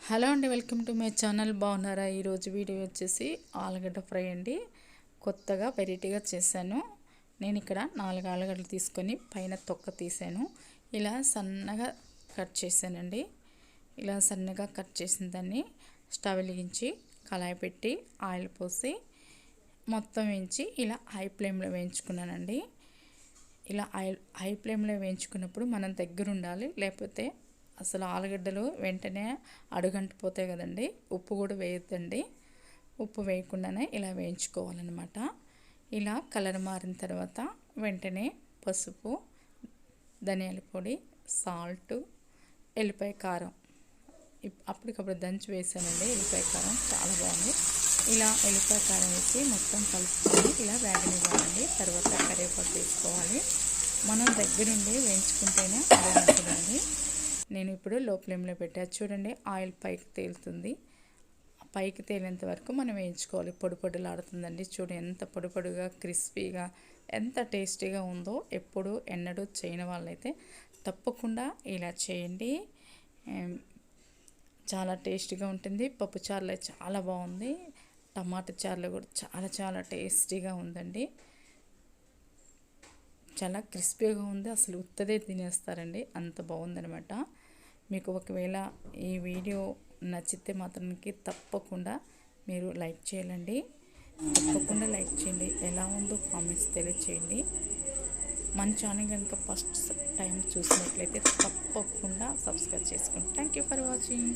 Hello అండి, welcome to my channel. బాగున్నారా? ఈరోజు వీడియో వచ్చేసి ఆలుగడ్డ ఫ్రై అండి. కొత్తగా వెరైటీగా చేశాను. నేను ఇక్కడ 4 ఆలుగడ్డలు తీసుకొని పైన తొక్క తీసాను. ఇలా సన్నగా కట్ చేశానండి. ఇలా సన్నగా కట్ చేసిన దాన్ని స్టవ్ వెలిగించి కళాయి పెట్టి ఆయిల్ పోసి మొత్తం వేయించి ఇలా హై ఫ్లేమ్లో వేయించుకున్నానండి. ఇలా హై ఫ్లేమ్లో వేయించుకున్నప్పుడు మనం దగ్గర ఉండాలి, లేకపోతే అసలు ఆలుగడ్డలు వెంటనే అడుగంటిపోతాయి కదండి. ఉప్పు కూడా వేయొద్దండి. ఉప్పు వేయకుండానే ఇలా వేయించుకోవాలన్నమాట. ఇలా కలర్ మారిన తర్వాత వెంటనే పసుపు, ధనియాల పొడి, సాల్ట్, ఎల్లిపాయ కారం అప్పటికప్పుడు దంచి వేసానండి. ఎల్లిపాయ కారం చాలా బాగుంది. ఇలా ఎల్లిపాయ కారం వేసి మొత్తం కలుపుకొని ఇలా వేగనివ్వాలండి. తర్వాత కరివేపాకు వేసుకోవాలి. మనం దగ్గరుండి వేయించుకుంటేనే అడుగంటదండి. నేను ఇప్పుడు లో ఫ్లేమ్లో పెట్టాను. చూడండి, ఆయిల్ పైకి తేలుతుంది. పైకి తేలేంత వరకు మనం వేయించుకోవాలి. పొడి పొడిలాడుతుందండి. చూడు ఎంత పొడి పొడిగా, క్రిస్పీగా, ఎంత టేస్టీగా ఉందో. ఎప్పుడు ఎన్నడూ చేయని వాళ్ళైతే తప్పకుండా ఇలా చేయండి. చాలా టేస్టీగా ఉంటుంది. పప్పు చారులో చాలా బాగుంది. టమాటా చారులో కూడా చాలా టేస్టీగా ఉందండి. చాలా క్రిస్పీగా ఉంది. అసలు ఉత్తదే తినేస్తారండి, అంత బాగుందనమాట. మీకు ఒకవేళ ఈ వీడియో నచ్చితే మాత్రానికి తప్పకుండా మీరు లైక్ చేయాలండి. తప్పకుండా లైక్ చేయండి. ఎలా ఉందో కామెంట్స్ తెలియచేయండి. మన ఛానల్ కనుక ఫస్ట్ టైం చూసినట్లయితే తప్పకుండా సబ్స్క్రైబ్ చేసుకోండి. Thank you for watching.